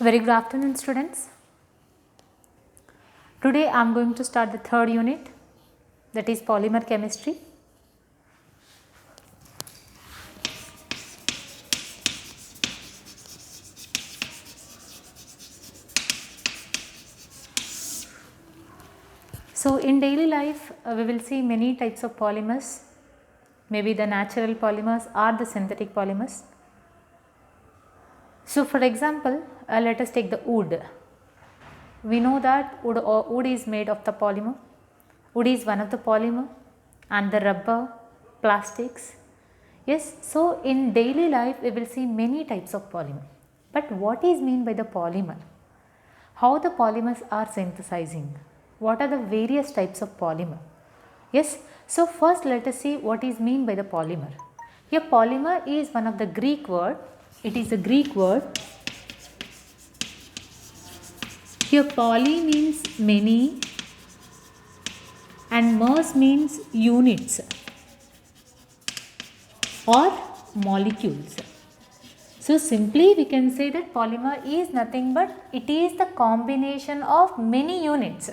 Very good afternoon, students. Today I am going to start the third unit, that is polymer chemistry. So in daily life we will see many types of polymers, maybe the natural polymers or the synthetic polymers. So for example, let us take the wood. We know that wood is made of the polymer. Wood is one of the polymer, and the rubber, plastics. Yes, so in daily life we will see many types of polymer. But what is mean by the polymer? How the polymers are synthesizing? What are the various types of polymer? Yes, so first let us see what is mean by the polymer. Here polymer is one of the Greek word. It is a Greek word. Here poly means many and mers means units or molecules. So simply we can say that polymer is nothing but it is the combination of many units.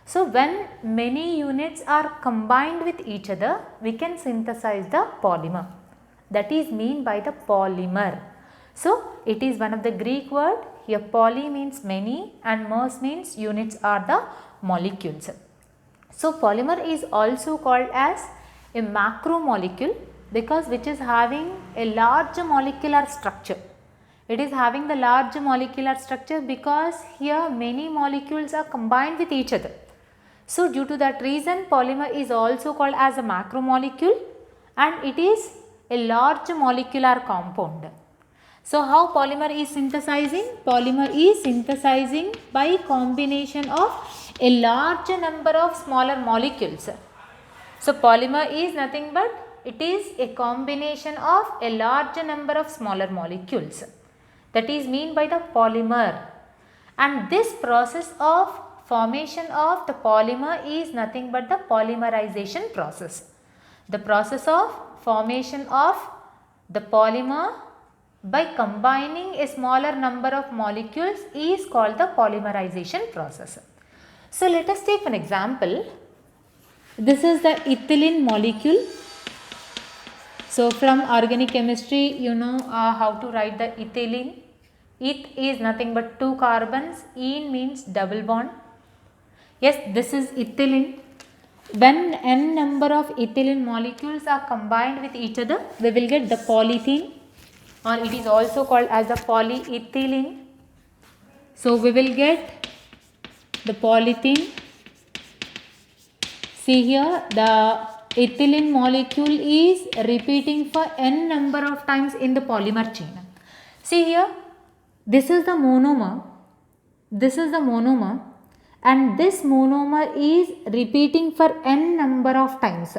So when many units are combined with each other, we can synthesize the polymer. That is mean by the polymer. So it is one of the Greek word. Here poly means many and mers means units are the molecules. So polymer is also called as a macromolecule because which is having a large molecular structure. It is having the large molecular structure because here many molecules are combined with each other. So due to that reason polymer is also called as a macromolecule and it is a large molecular compound. So how polymer is synthesizing? Polymer is synthesizing by combination of a large number of smaller molecules. So polymer is nothing but it is a combination of a large number of smaller molecules. That is mean by the polymer. And this process of formation of the polymer is nothing but the polymerization process. The process of formation of the polymer by combining a smaller number of molecules is called the polymerization process. So let us take an example. This is the ethylene molecule. So from organic chemistry you know how to write the ethylene. Eth is nothing but 2 carbons, ene means double bond. Yes, this is ethylene. When n number of ethylene molecules are combined with each other, we will get the polyethylene, or it is also called as the polyethylene. So we will get the polyethylene. See here the ethylene molecule is repeating for n number of times in the polymer chain. See here, this is the monomer, and this monomer is repeating for n number of times.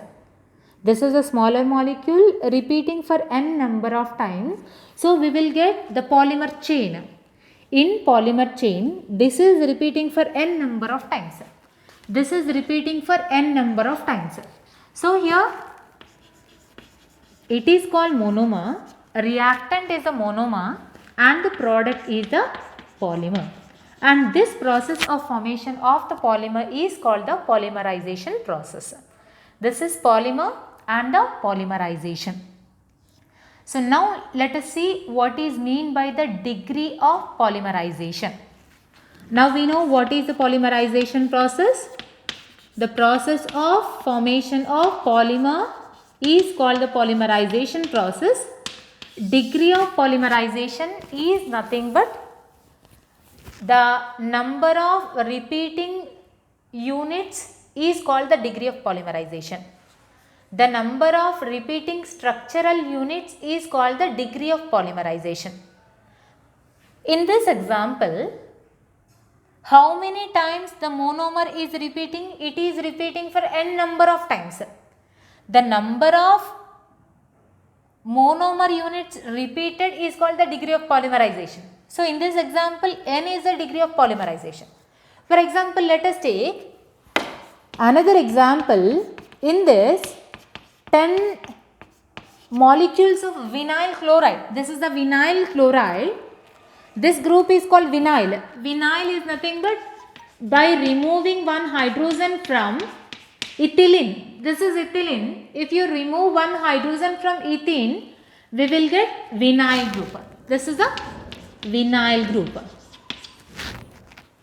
This is a smaller molecule repeating for n number of times. So we will get the polymer chain. In polymer chain, this is repeating for n number of times. This is repeating for n number of times. So here it is called monomer, reactant is the monomer and the product is the polymer. And this process of formation of the polymer is called the polymerization process. This is polymer and the polymerization. So now let us see what is mean by the degree of polymerization. Now we know what is the polymerization process. The process of formation of polymer is called the polymerization process. Degree of polymerization is nothing but the number of repeating units is called the degree of polymerization. The number of repeating structural units is called the degree of polymerization. In this example, how many times the monomer is repeating? It is repeating for n number of times. The number of monomer units repeated is called the degree of polymerization. So in this example, n is the degree of polymerization. For example, let us take another example. In this 10 molecules of vinyl chloride. This is the vinyl chloride. This group is called vinyl. Vinyl is nothing but by removing one hydrogen from ethylene. This is ethylene. If you remove one hydrogen from ethene, we will get vinyl group. This is a vinyl group.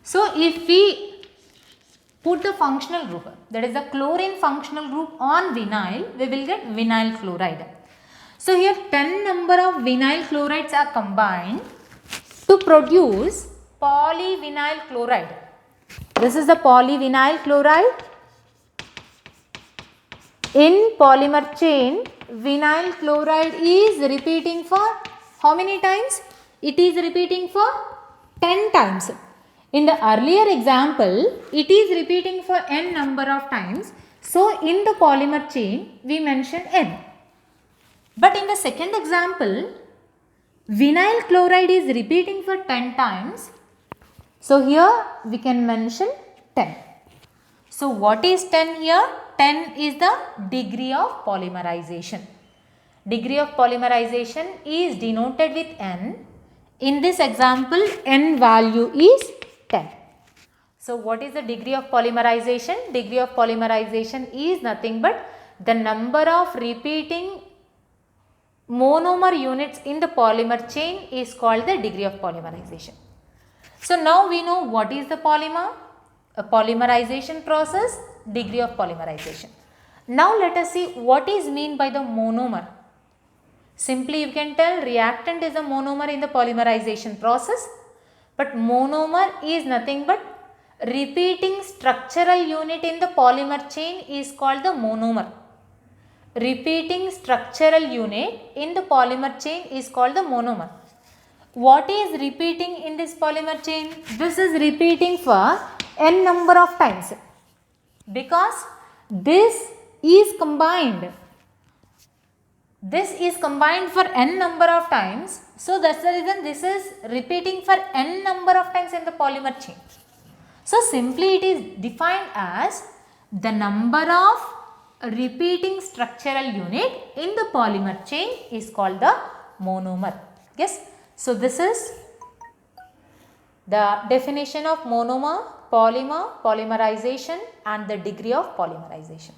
So if we put the functional group, that is the chlorine functional group on vinyl, we will get vinyl chloride. So here 10 number of vinyl chlorides are combined to produce polyvinyl chloride. This is the polyvinyl chloride. In polymer chain, vinyl chloride is repeating for how many times? It is repeating for 10 times. In the earlier example, it is repeating for n number of times. So, in the polymer chain, we mentioned n. But in the second example, vinyl chloride is repeating for 10 times. So, here we can mention 10. So, what is 10 here? 10 is the degree of polymerization. Degree of polymerization is denoted with n. In this example, n value is 10. So, what is the degree of polymerization? Degree of polymerization is nothing but the number of repeating monomer units in the polymer chain is called the degree of polymerization. So, now we know what is the polymer, a polymerization process, degree of polymerization. Now, let us see what is mean by the monomer. Simply you can tell reactant is a monomer in the polymerization process, but monomer is nothing but repeating structural unit in the polymer chain is called the monomer. Repeating structural unit in the polymer chain is called the monomer. What is repeating in this polymer chain? This is repeating for n number of times because this is combined. This is combined for n number of times. So, that's the reason this is repeating for n number of times in the polymer chain. So, simply it is defined as the number of repeating structural unit in the polymer chain is called the monomer. Yes. So, this is the definition of monomer, polymer, polymerization and the degree of polymerization.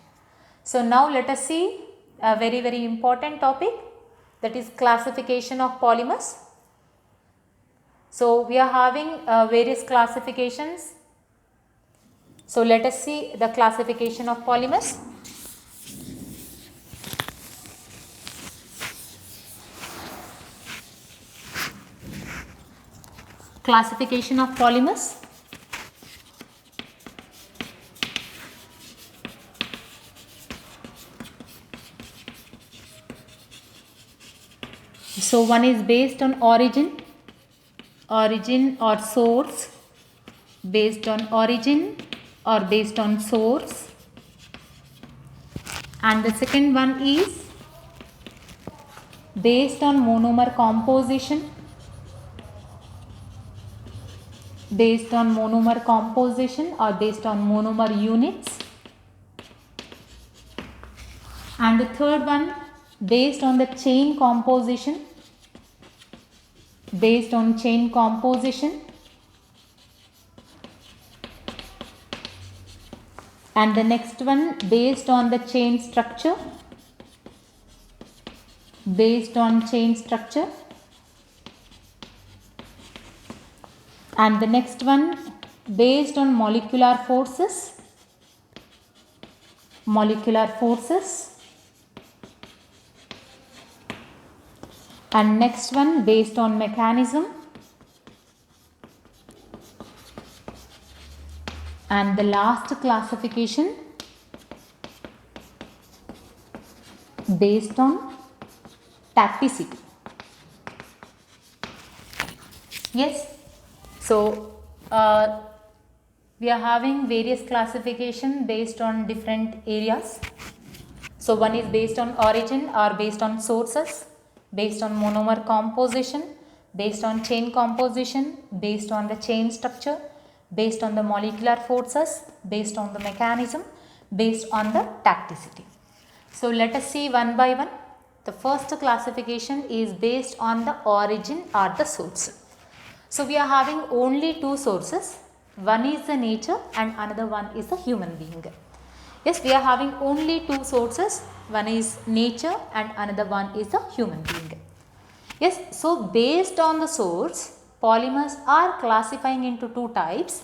So, now let us see a very important topic, that is classification of polymers. So, we are having various classifications. So, let us see the classification of polymers. Classification of polymers. So, one is based on origin or source, based on origin or based on source, and the second one is based on monomer composition, based on monomer composition or based on monomer units, and the third one based on the chain composition, based on chain composition, and the next one based on the chain structure, based on chain structure, and the next one based on molecular forces, and next one based on mechanism, and the last classification based on tacticity. Yes. So, we are having various classification based on different areas. So, one is based on origin or based on sources, based on monomer composition, based on chain composition, based on the chain structure, based on the molecular forces, based on the mechanism, based on the tacticity. So, let us see one by one. The first classification is based on the origin or the source. So we are having only two sources. One is the nature and another one is the human being. Yes, we are having only two sources. One is nature and another one is the human being. Yes, so based on the source, polymers are classifying into two types.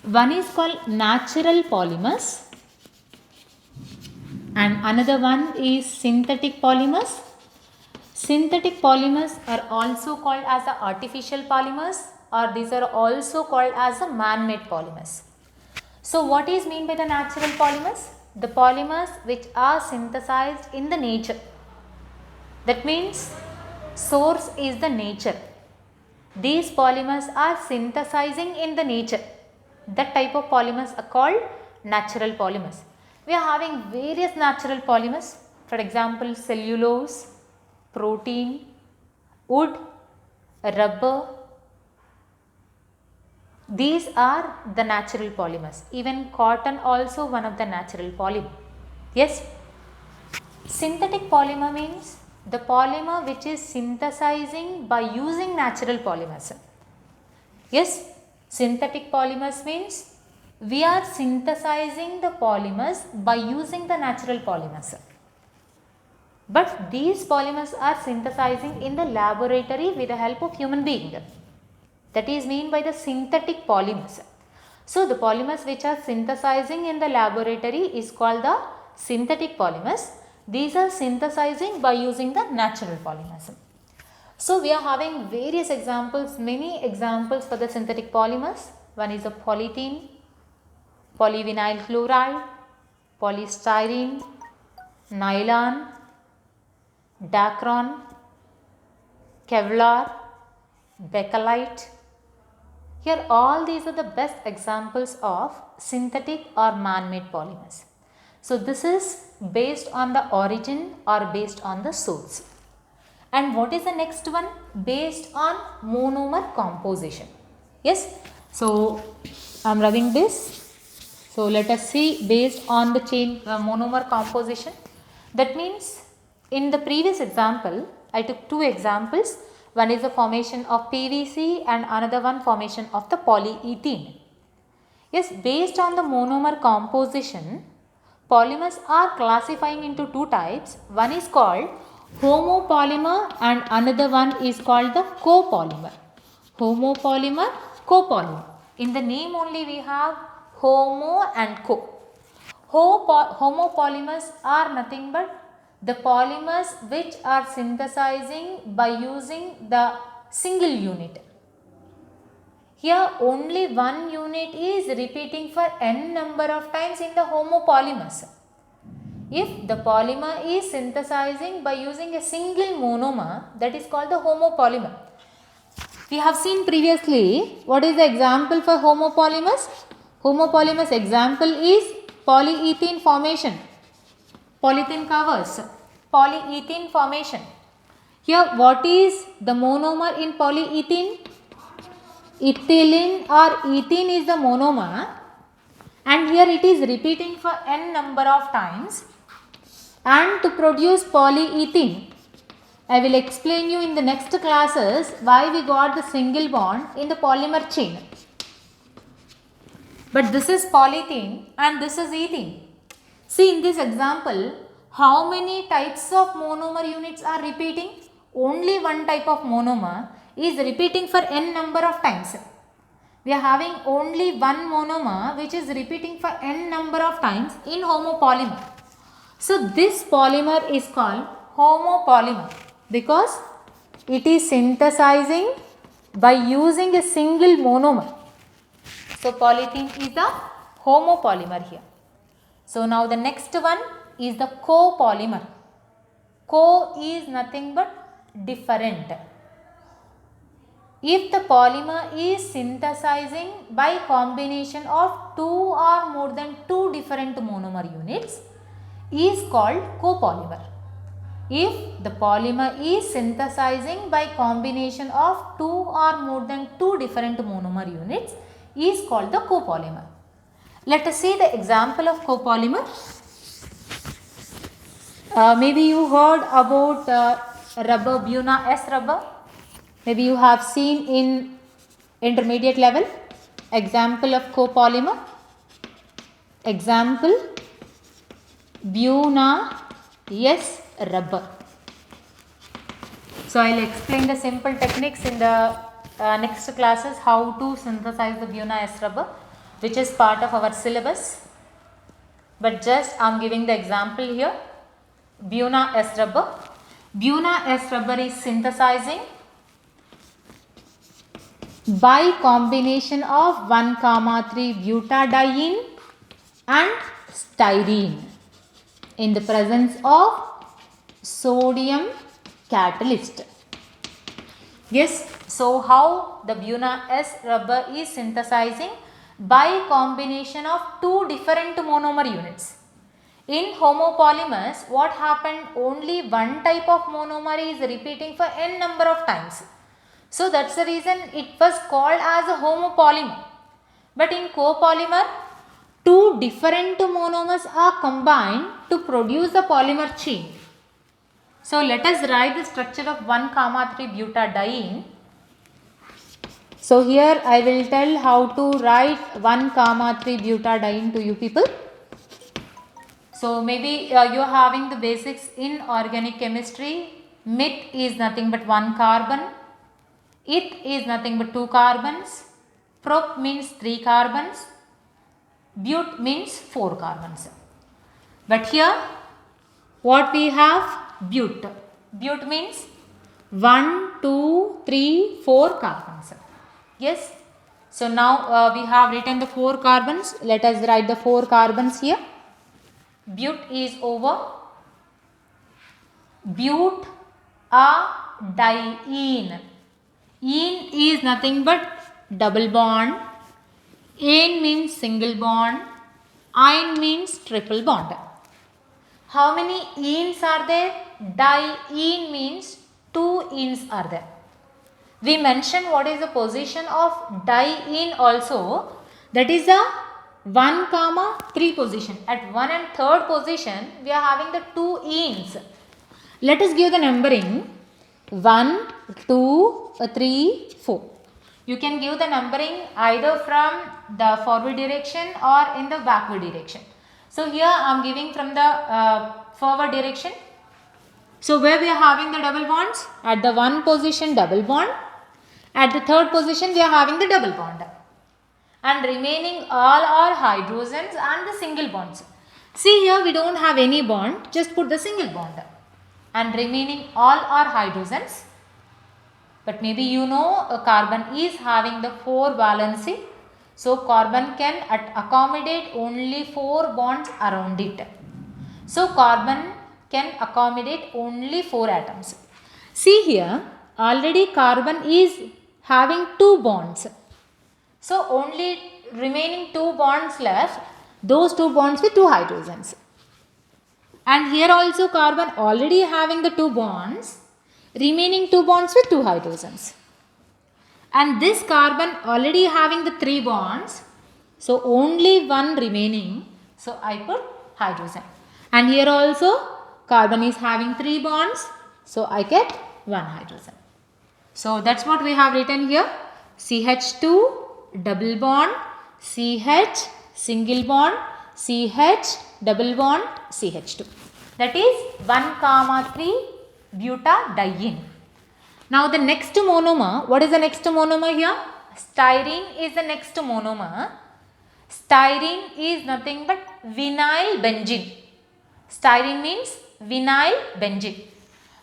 One is called natural polymers and another one is synthetic polymers. Synthetic polymers are also called as the artificial polymers, or these are also called as the man-made polymers. So what is mean by the natural polymers? The polymers which are synthesized in the nature. That means source is the nature. These polymers are synthesizing in the nature. That type of polymers are called natural polymers. We are having various natural polymers. For example, cellulose, protein, wood, rubber. These are the natural polymers. Even cotton also one of the natural polymer. Yes. Synthetic polymer means the polymer which is synthesizing by using natural polymers. Yes. Synthetic polymers means we are synthesizing the polymers by using the natural polymers. But these polymers are synthesizing in the laboratory with the help of human being. That is mean by the synthetic polymers. So the polymers which are synthesizing in the laboratory is called the synthetic polymers. These are synthesizing by using the natural polymers. So we are having various examples, many examples for the synthetic polymers. One is the polythene, polyvinyl chloride, polystyrene, nylon, Dacron, Kevlar, Bakelite. Here all these are the best examples of synthetic or man-made polymers. So this is based on the origin or based on the source. And what is the next one? Based on monomer composition. Yes. So I am rubbing this. So let us see based on the chain monomer composition. That means in the previous example, I took two examples. One is the formation of PVC and another one formation of the polyethylene. Yes, based on the monomer composition, polymers are classifying into two types. One is called homopolymer and another one is called the copolymer. Homopolymer, copolymer. In the name only we have homo and co. Homopolymers are nothing but the polymers which are synthesizing by using the single unit. Here only one unit is repeating for n number of times in the homopolymers. If the polymer is synthesizing by using a single monomer, that is called the homopolymer. We have seen previously what is the example for homopolymers. Homopolymers example is polyethylene formation. Polyethylene covers, polyethylene formation. Here what is the monomer in polyethylene? Ethylene or ethene is the monomer, and here it is repeating for n number of times. And to produce polyethylene, I will explain you in the next classes why we got the single bond in the polymer chain. But this is polyethylene and this is ethene. See in this example, how many types of monomer units are repeating? Only one type of monomer is repeating for n number of times. We are having only one monomer which is repeating for n number of times in homopolymer. So this polymer is called homopolymer because it is synthesizing by using a single monomer. So polyethylene is the homopolymer here. So now the next one is the copolymer. Co is nothing but different. If the polymer is synthesizing by combination of two or more than two different monomer units, is called copolymer. If the polymer is synthesizing by combination of two or more than two different monomer units, is called the copolymer. Let us see the example of copolymer. Maybe you heard about rubber, Buna S rubber. Maybe you have seen in Intermediate level, example of copolymer, example Buna S rubber. So, I will explain the simple techniques in the next classes, how to synthesize the Buna S rubber, which is part of our syllabus. But just I am giving the example here. Buna S rubber. Buna S rubber is synthesizing by combination of 1,3 butadiene and styrene in the presence of sodium catalyst. Yes, so how the Buna S rubber is synthesizing? By combination of two different monomer units. In homopolymers, what happened? Only one type of monomer is repeating for n number of times. So that's the reason it was called as a homopolymer. But in copolymer, two different monomers are combined to produce the polymer chain. So let us write the structure of 1,3 butadiene. So here I will tell how to write 1,3 butadiene to you people. So maybe you are having the basics in organic chemistry. Mit is nothing but one carbon. It is nothing but two carbons. Prop means three carbons. But means four carbons. But here what we have? But. But means 1, 2, 3, 4 carbons. Yes. So now we have written the 4 carbons. Let us write the 4 carbons here. But is over. But diene. Ene is nothing but double bond. Ane means single bond. Ine means triple bond. How many enes are there? Diene means 2 enes are there. We mentioned what is the position of diene also. That is the 1, 3 position. At 1 and 3rd position, we are having the 2 enes. Let us give the numbering 1, 2, 3, 4. You can give the numbering either from the forward direction or in the backward direction. So here I am giving from the forward direction. So where we are having the double bonds? At the 1 position double bond. At the 3rd position we are having the double bond. And remaining all are hydrogens and the single bonds. See here we don't have any bond, just put the single bond. And remaining all are hydrogens. But maybe you know a carbon is having the 4 valency. So carbon can accommodate only 4 bonds around it. So carbon can accommodate only 4 atoms. See here, already carbon is having 2 bonds. So only remaining 2 bonds left, those 2 bonds with 2 hydrogens. And here also carbon already having the 2 bonds, remaining 2 bonds with 2 hydrogens. And this carbon already having the 3 bonds, so only 1 remaining, so I put hydrogen. And here also carbon is having 3 bonds, so I get 1 hydrogen. So that's what we have written here. CH2 double bond, CH single bond, CH double bond, CH2. That is 1,3 butadiene. Now the next monomer, what is the next monomer here? Styrene is the next monomer. Styrene is nothing but vinyl benzene. Styrene means vinyl benzene.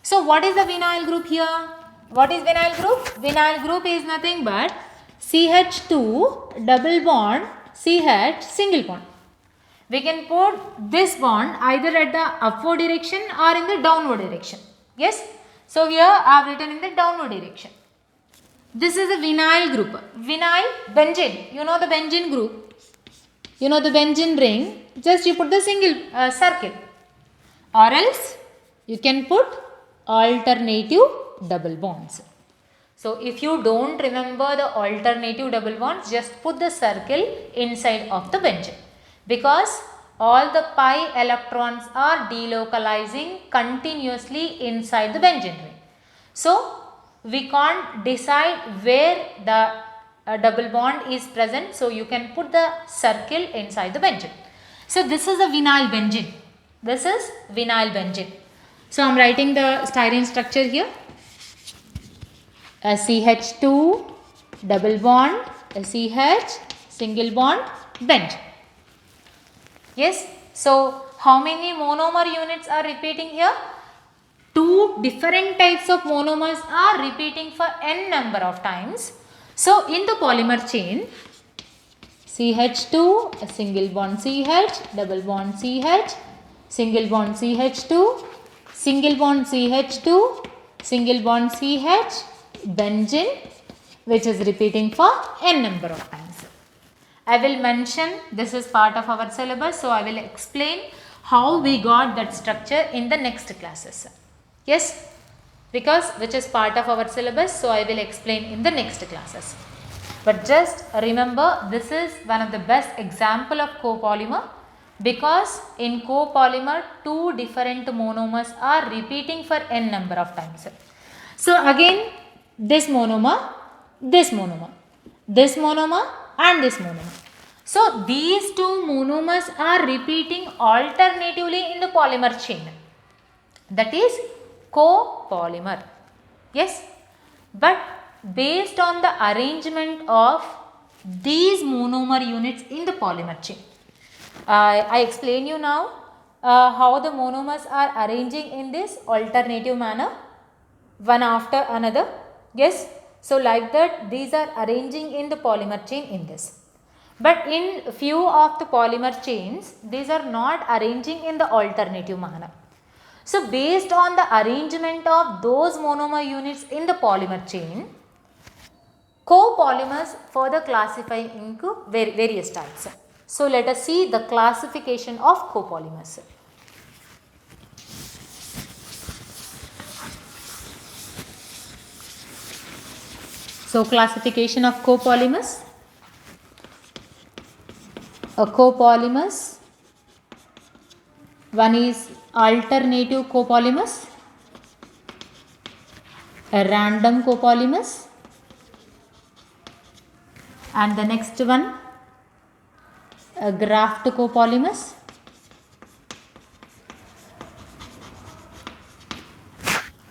So what is the vinyl group here? What is vinyl group? Vinyl group is nothing but CH2 double bond, CH single bond. We can put this bond either at the upward direction or in the downward direction. Yes. So here I have written in the downward direction. This is a vinyl group. Vinyl benzene. You know the benzene group. You know the benzene ring. Just you put the single circle. Or else you can put alternative double bonds. So if you don't remember the alternative double bonds, just put the circle inside of the benzene. Because all the pi electrons are delocalizing continuously inside the benzene ring. So we can't decide where the double bond is present. So you can put the circle inside the benzene. So this is a vinyl benzene. This is vinyl benzene. So I am writing the styrene structure here. A CH2 double bond, a CH single bond, benzene. Yes. So how many monomer units are repeating here? Two different types of monomers are repeating for n number of times. So in the polymer chain, CH2, a single bond CH, double bond CH, single bond CH2, single bond CH2, single bond CH, benzene, which is repeating for n number of times. I will mention, this is part of our syllabus, so I will explain how we got that structure in the next classes. Yes, because which is part of our syllabus, so I will explain in the next classes. But just remember, this is one of the best example of copolymer, because in copolymer two different monomers are repeating for n number of times. So again, this monomer, this monomer, this monomer and this monomer. So these two monomers are repeating alternatively in the polymer chain. That is copolymer. Yes, but based on the arrangement of these monomer units in the polymer chain. I explain you now how the monomers are arranging in this alternative manner, one after another. Yes, so like that these are arranging in the polymer chain in this. But in few of the polymer chains, these are not arranging in the alternative manner. So based on the arrangement of those monomer units in the polymer chain, copolymers further classify into various types. So let us see the classification of copolymers. So classification of copolymers. Copolymers, one is alternative copolymers, random copolymers, and the next one graft copolymers,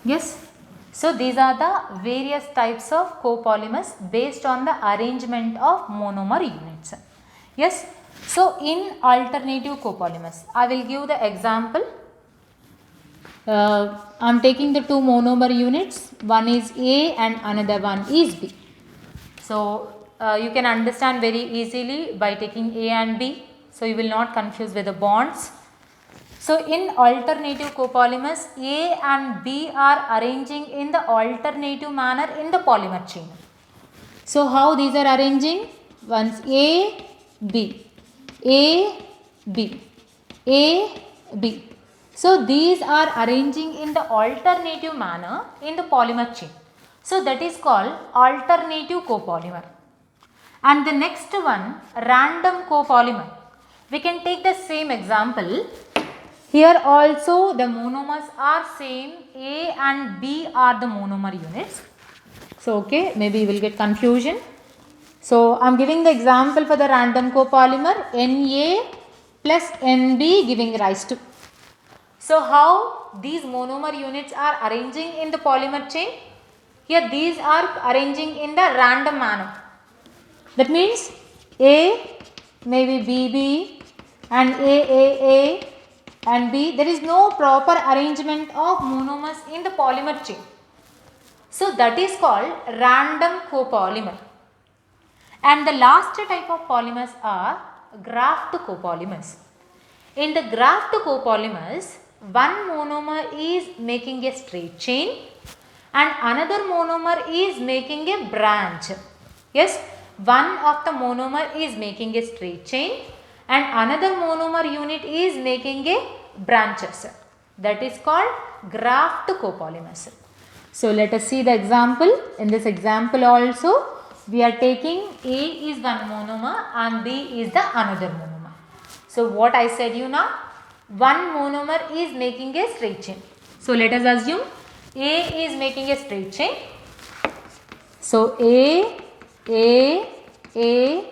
yes. So these are the various types of copolymers based on the arrangement of monomer units. Yes. So in alternative copolymers, I will give the example. I am taking the two monomer units, one is A and another one is B. So you can understand very easily by taking A and B, so you will not confuse with the bonds. So in alternative copolymers, A and B are arranging in the alternative manner in the polymer chain. So how these are arranging? Once A, B, A, B, A, B. So these are arranging in the alternative manner in the polymer chain. So that is called alternative copolymer. And the next one, random copolymer. We can take the same example. Here also the monomers are same, A and B are the monomer units. So okay, maybe you will get confusion. So I am giving the example for the random copolymer, Na plus Nb giving rise to. So how these monomer units are arranging in the polymer chain? Here these are arranging in the random manner. That means A maybe BB and AAA and B. There is no proper arrangement of monomers in the polymer chain. So that is called random copolymer. And the last type of polymers are graft copolymers. In the graft copolymers, one monomer is making a straight chain and another monomer is making a branch. Yes, one of the monomer is making a straight chain and another monomer unit is making a branches. That is called graft copolymers. So let us see the example. In this example also, we are taking A is one monomer and B is the another monomer. So what I said you now, one monomer is making a straight chain. So let us assume A is making a straight chain. So A A, A,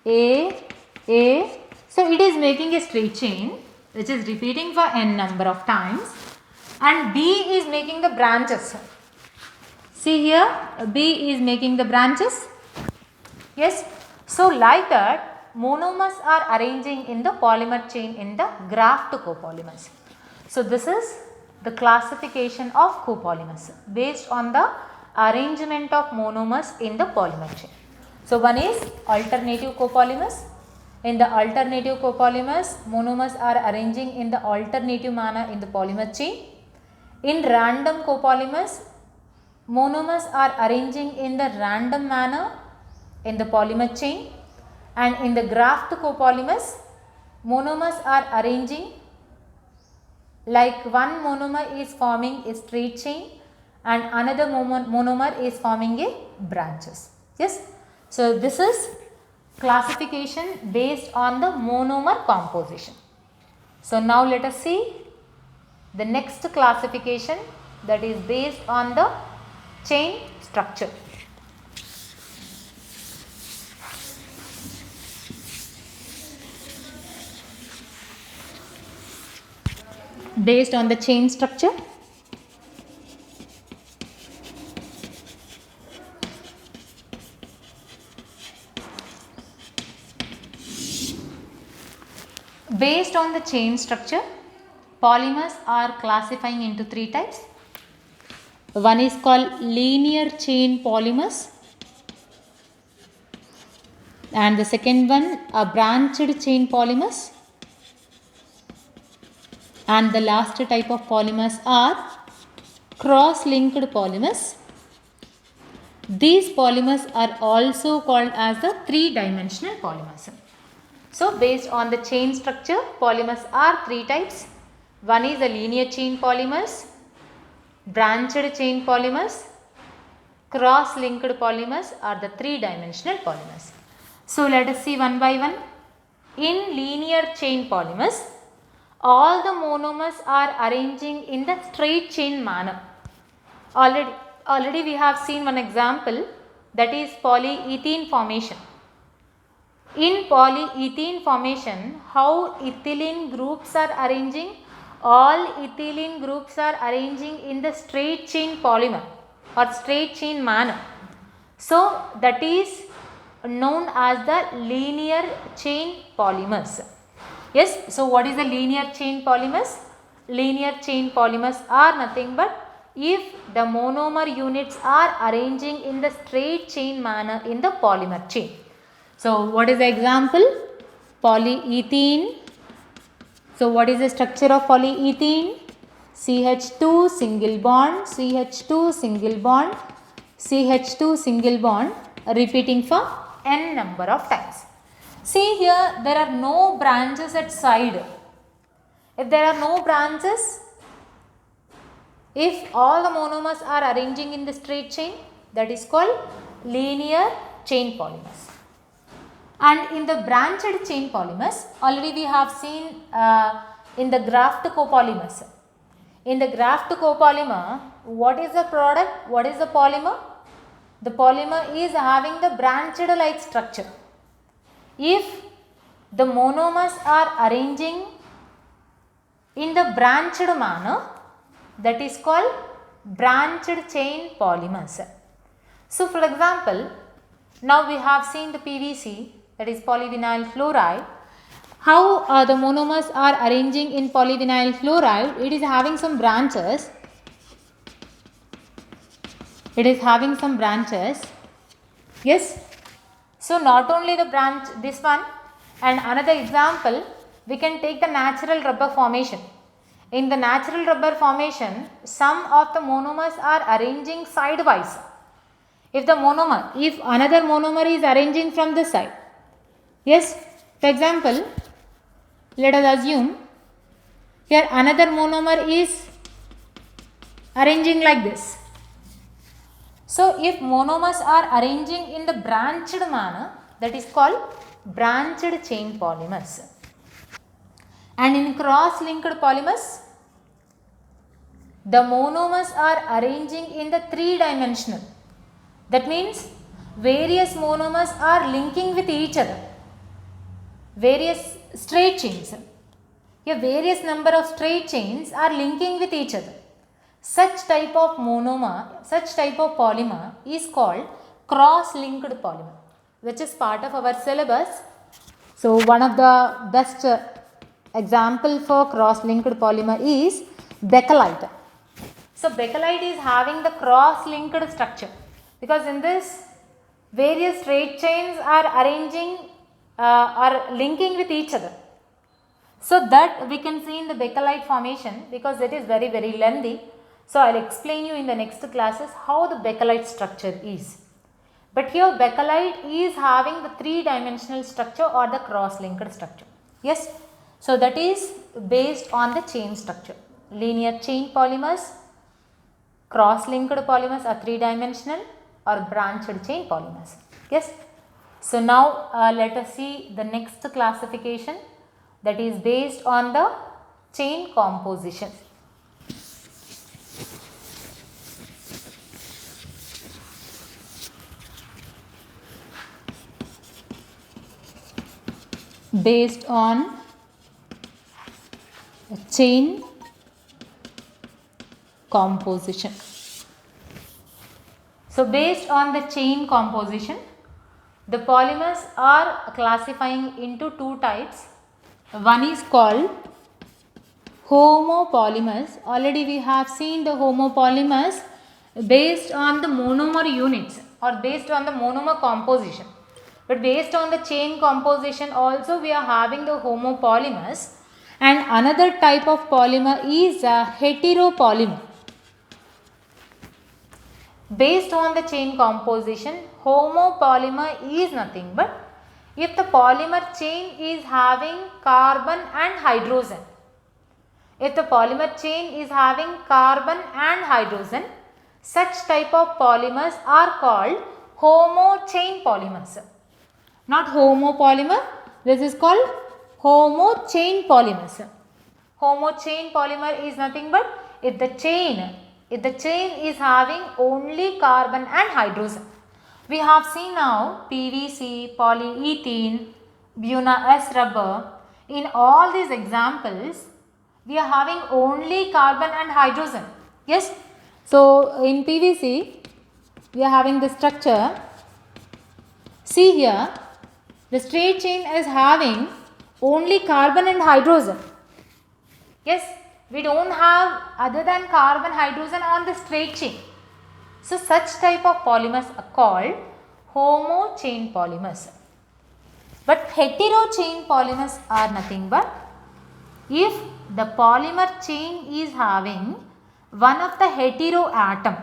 A, A. So it is making a straight chain which is repeating for n number of times, and B is making the branches. See here, B is making the branches. Yes. So like that, monomers are arranging in the polymer chain in the graft copolymers. So this is the classification of copolymers based on the arrangement of monomers in the polymer chain. So one is alternative copolymers. In the alternative copolymers, monomers are arranging in the alternative manner in the polymer chain. In random copolymers, monomers are arranging in the random manner in the polymer chain, and in the graft copolymers, monomers are arranging like one monomer is forming a straight chain and another monomer is forming a branches. Yes. So this is classification based on the monomer composition. So now let us see the next classification, that is based on the chain structure. Based on the chain structure. Based on the chain structure, polymers are classifying into three types. One is called linear chain polymers, and the second one are branched chain polymers, and the last type of polymers are cross-linked polymers. These polymers are also called as the three-dimensional polymers. So based on the chain structure, polymers are three types. One is the linear chain polymers, branched chain polymers, cross-linked polymers are the three-dimensional polymers. So let us see one by one. In linear chain polymers, all the monomers are arranging in the straight chain manner. Already we have seen one example, that is polyethylene formation. In polyethylene formation, how ethylene groups are arranging? All ethylene groups are arranging in the straight chain polymer or straight chain manner. So that is known as the linear chain polymers. Yes. So what is the linear chain polymers? Linear chain polymers are nothing but if the monomer units are arranging in the straight chain manner in the polymer chain. So what is the example? Polyethylene. So what is the structure of polyethylene? CH2 single bond, CH2 single bond, CH2 single bond, repeating for n number of times. See here, there are no branches at side. If there are no branches, if all the monomers are arranging in the straight chain, that is called linear chain polymers. And in the branched chain polymers, already we have seen in the graft copolymers. In the graft copolymer, what is the product? What is the polymer? The polymer is having the branched like structure. If the monomers are arranging in the branched manner, that is called branched chain polymers. So for example, now we have seen the PVC, that is polyvinyl chloride. How the monomers are arranging in polyvinyl chloride? It is having some branches. It is having some branches. Yes. So not only the branch, this one, and another example, we can take the natural rubber formation. In the natural rubber formation, some of the monomers are arranging sidewise. If another monomer is arranging from this side. Yes, for example, let us assume here another monomer is arranging like this. So if monomers are arranging in the branched manner, that is called branched chain polymers. And in cross-linked polymers, the monomers are arranging in the three-dimensional. That means various monomers are linking with each other, various straight chains. Here various number of straight chains are linking with each other. Such type of monomer, such type of polymer is called cross-linked polymer, which is part of our syllabus. So one of the best example for cross-linked polymer is bakelite. So bakelite is having the cross-linked structure because in this various straight chains are arranging or linking with each other. So that we can see in the bakelite formation because it is very lengthy. So I will explain you in the next classes how the bakelite structure is. But here bakelite is having the 3-dimensional structure or the cross-linked structure. Yes. So that is based on the chain structure. Linear chain polymers, cross-linked polymers are 3-dimensional or branched chain polymers. Yes. So now let us see the next classification, that is based on the chain composition. Based on chain composition. So based on the chain composition, the polymers are classifying into 2 types. One is called homopolymers. Already we have seen the homopolymers based on the monomer units or based on the monomer composition. But based on the chain composition also we are having the homopolymers. And another type of polymer is a heteropolymer. Based on the chain composition, homopolymer is nothing but if the polymer chain is having carbon and hydrogen. If the polymer chain is having carbon and hydrogen, such type of polymers are called homo chain polymers. Not homopolymer, this is called homo chain polymers. Homo chain polymer is nothing but if the chain is having only carbon and hydrogen. We have seen now PVC, polyethylene, Buna S rubber. In all these examples, we are having only carbon and hydrogen. Yes. So in PVC, we are having the structure. See here, the straight chain is having only carbon and hydrogen. Yes, we don't have other than carbon hydrogen on the straight chain. So such type of polymers are called homo chain polymers. But hetero chain polymers are nothing but if the polymer chain is having one of the hetero atom.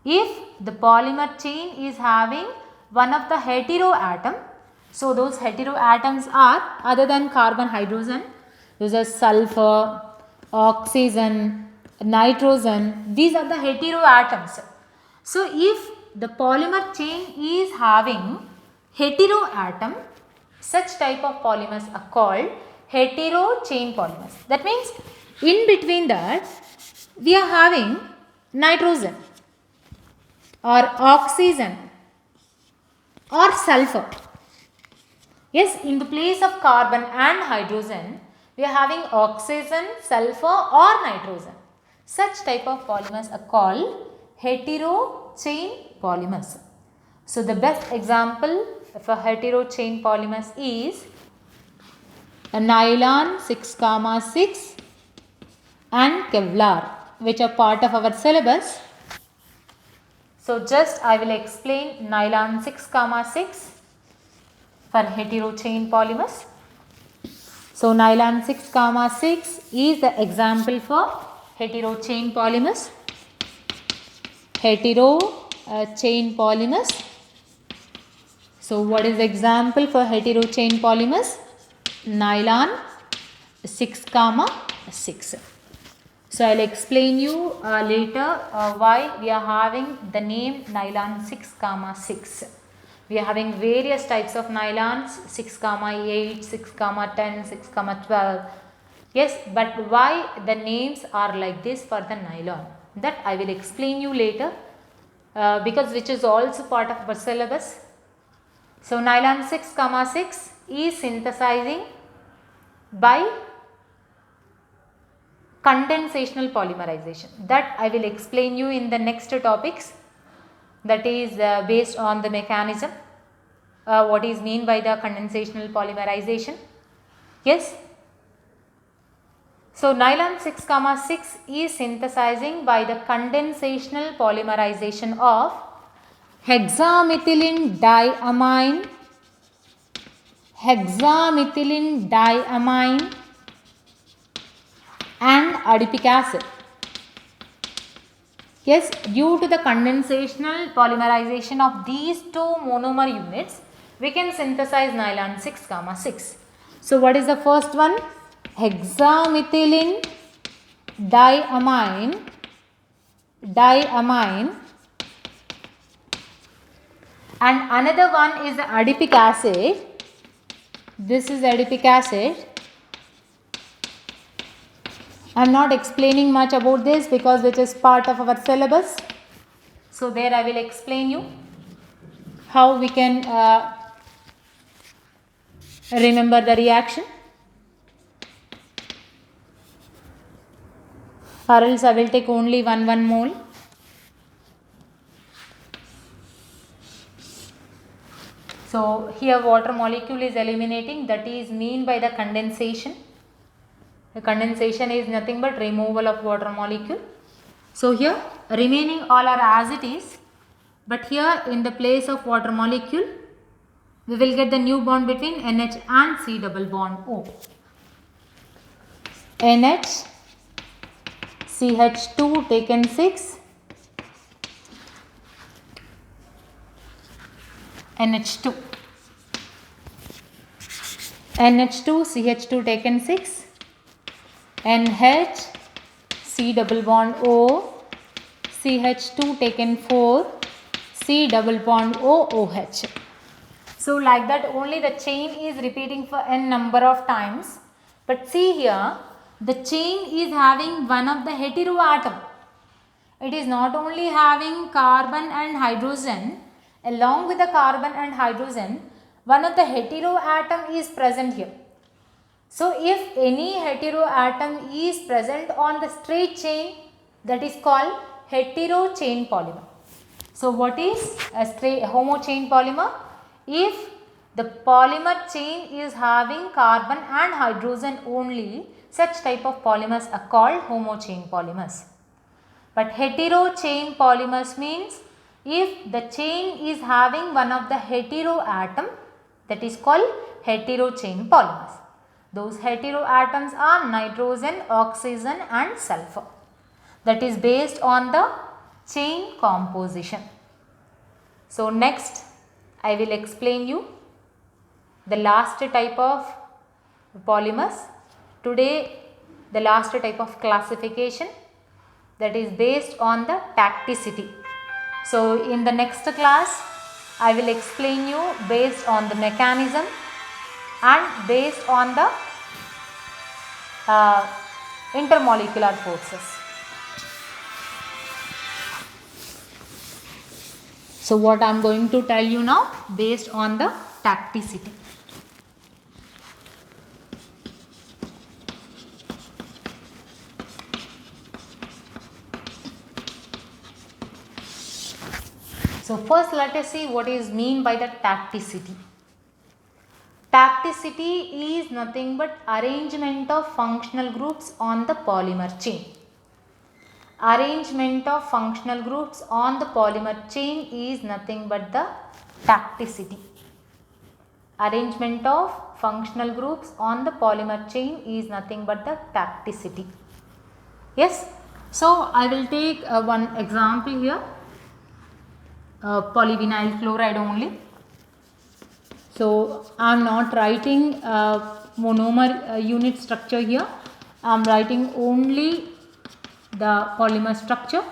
If the polymer chain is having one of the hetero atom, so those hetero atoms are other than carbon hydrogen, those are sulfur, oxygen, nitrogen, these are the hetero atoms. So if the polymer chain is having hetero atom, such type of polymers are called hetero chain polymers. That means in between that we are having nitrogen or oxygen or sulfur. Yes, in the place of carbon and hydrogen, we are having oxygen, sulfur or nitrogen. Such type of polymers are called hetero chain polymers. So the best example for hetero chain polymers is a nylon 6,6 and Kevlar, which are part of our syllabus. So just I will explain nylon 6,6 for hetero chain polymers. So nylon 6,6 is the example for hetero chain polymers. Hetero chain polymers. So what is the example for hetero chain polymers? Nylon 6,6. So I will explain you later why we are having the name nylon 6,6. We are having various types of nylons 6,8, 6,10, 6,12. Yes, but why the names are like this for the nylon, that I will explain you later. because which is also part of our syllabus. So nylon 6,6 is synthesizing by condensational polymerization. That I will explain you in the next topics, that is based on the mechanism, what is mean by the condensational polymerization. Yes. So nylon 6,6 is synthesizing by the condensational polymerization of hexamethylene diamine and adipic acid. Yes, due to the condensational polymerization of these two monomer units, we can synthesize nylon 6,6. So what is the first one? Hexamethylene diamine and another one is the adipic acid. This is adipic acid. I am not explaining much about this because it is part of our syllabus. So there I will explain you how we can remember the reaction, or else I will take only 1 mole. So here water molecule is eliminating, that is mean by the condensation. The condensation is nothing but removal of water molecule. So here remaining all are as it is, but here in the place of water molecule we will get the new bond between NH and C double bond O. NH CH2 taken 6, NH2 CH2 taken 6, NH C double bond O, CH2 taken 4, C double bond O, OH. So like that only the chain is repeating for n number of times, but see here the chain is having one of the hetero atom. It is not only having carbon and hydrogen, along with the carbon and hydrogen one of the hetero atom is present here. So if any hetero atom is present on the straight chain, that is called hetero chain polymer. So what is a straight homo chain polymer? If the polymer chain is having carbon and hydrogen only, such type of polymers are called homo chain polymers. But hetero chain polymers means if the chain is having one of the hetero atom, that is called hetero chain polymers. Those hetero atoms are nitrogen, oxygen and sulfur. That is based on the chain composition. So next I will explain you the last type of polymers. Today the last type of classification, that is based on the tacticity. So in the next class I will explain you based on the mechanism and based on the intermolecular forces. So what I am going to tell you now based on the tacticity. So first let us see what is mean by the tacticity. Tacticity is nothing but arrangement of functional groups on the polymer chain. Arrangement of functional groups on the polymer chain is nothing but the tacticity. Arrangement of functional groups on the polymer chain is nothing but the tacticity. Yes. So I will take one example here, polyvinyl chloride only. So I am not writing monomer unit structure here. I am writing only the polymer structure.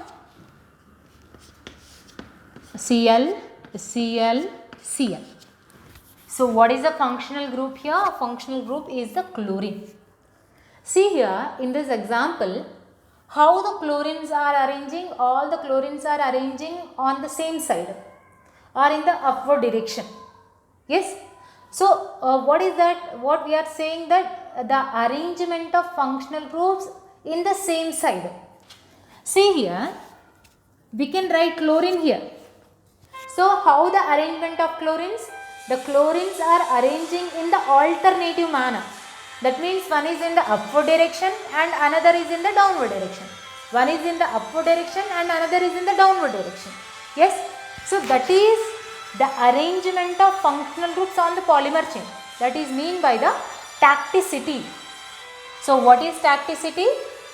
Cl, Cl, Cl. So what is the functional group here? Functional group is the chlorine. See here in this example, How the chlorines are arranging? All the chlorines are arranging on the same side or in the upward direction. Yes. So, what is that? What we are saying that the arrangement of functional groups in the same side. See here, we can write chlorine here. So, how the arrangement of chlorines? The chlorines are arranging in the alternative manner. That means one is in the upward direction and another is in the downward direction. One is in the upward direction and another is in the downward direction. Yes. So, that is the arrangement of functional groups on the polymer chain. That is mean by the tacticity. So, what is tacticity?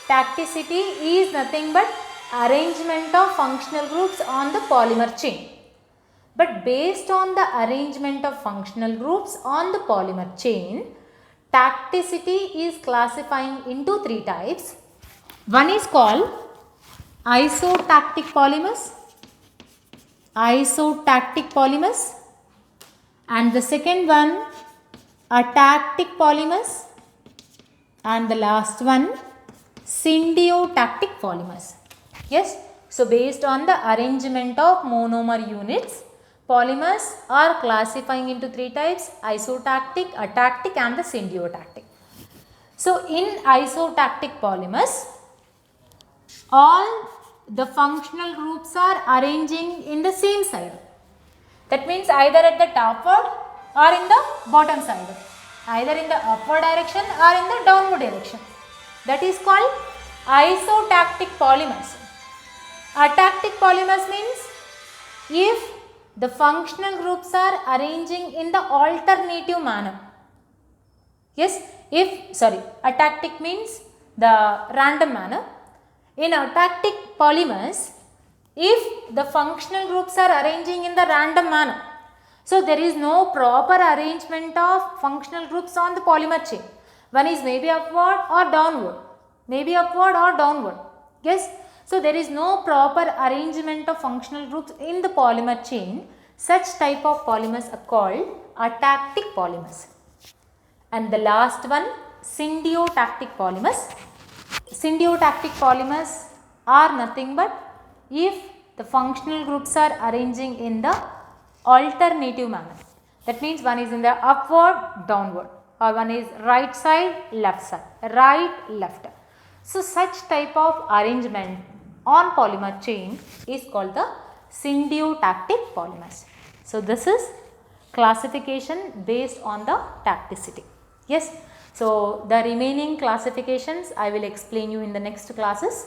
Tacticity is nothing but arrangement of functional groups on the polymer chain. But based on the arrangement of functional groups on the polymer chain, tacticity is classifying into three types. One is called isotactic polymers, and the second one atactic polymers, and the last one syndiotactic polymers. Yes. So, based on the arrangement of monomer units, polymers are classifying into three types: isotactic, atactic and the syndiotactic. So, in isotactic polymers, all the functional groups are arranging in the same side. That means either at the topward or in the bottom side, either in the upward direction or in the downward direction. That is called isotactic polymers. Atactic polymers means if the functional groups are arranging in the alternative manner. Yes, atactic means the random manner. In atactic polymers, if the functional groups are arranging in the random manner, so there is no proper arrangement of functional groups on the polymer chain. One is maybe upward or downward, Yes. So, there is no proper arrangement of functional groups in the polymer chain. Such type of polymers are called atactic polymers. And the last one, syndiotactic polymers. Syndiotactic polymers are nothing but if the functional groups are arranging in the alternative manner. That means one is in the upward, downward, or one is right side, left, left. So, such type of arrangement on polymer chain is called the syndiotactic polymers. So, this is classification based on the tacticity. Yes. So, the remaining classifications I will explain you in the next classes.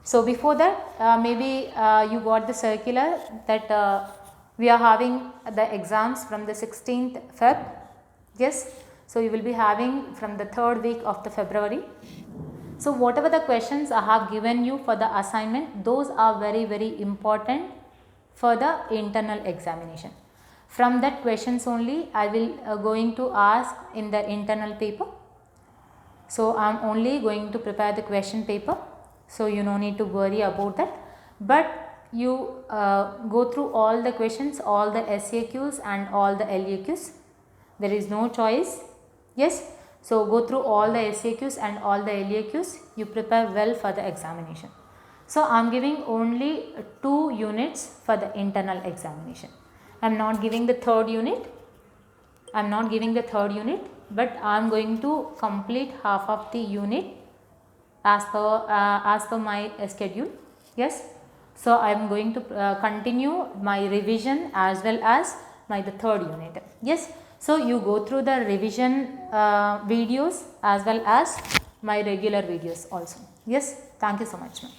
So, before that maybe you got the circular that we are having the exams from the 16th Feb. Yes. So, you will be having from the 3rd week of the February. So, whatever the questions I have given you for the assignment, those are very important for the internal examination. From that questions only I will going to ask in the internal paper. So, I am only going to prepare the question paper. So, you no need to worry about that, but you go through all the questions, all the SAQs and all the LAQs. There is no choice. Yes. So, go through all the SAQs and all the LAQs, you prepare well for the examination. So, I am giving only 2 units for the internal examination. I am not giving the third unit, but I am going to complete half of the unit as per my schedule. Yes. So, I am going to continue my revision as well as the third unit. Yes. So, you go through the revision videos as well as my regular videos also. Yes. Thank you so much, ma'am.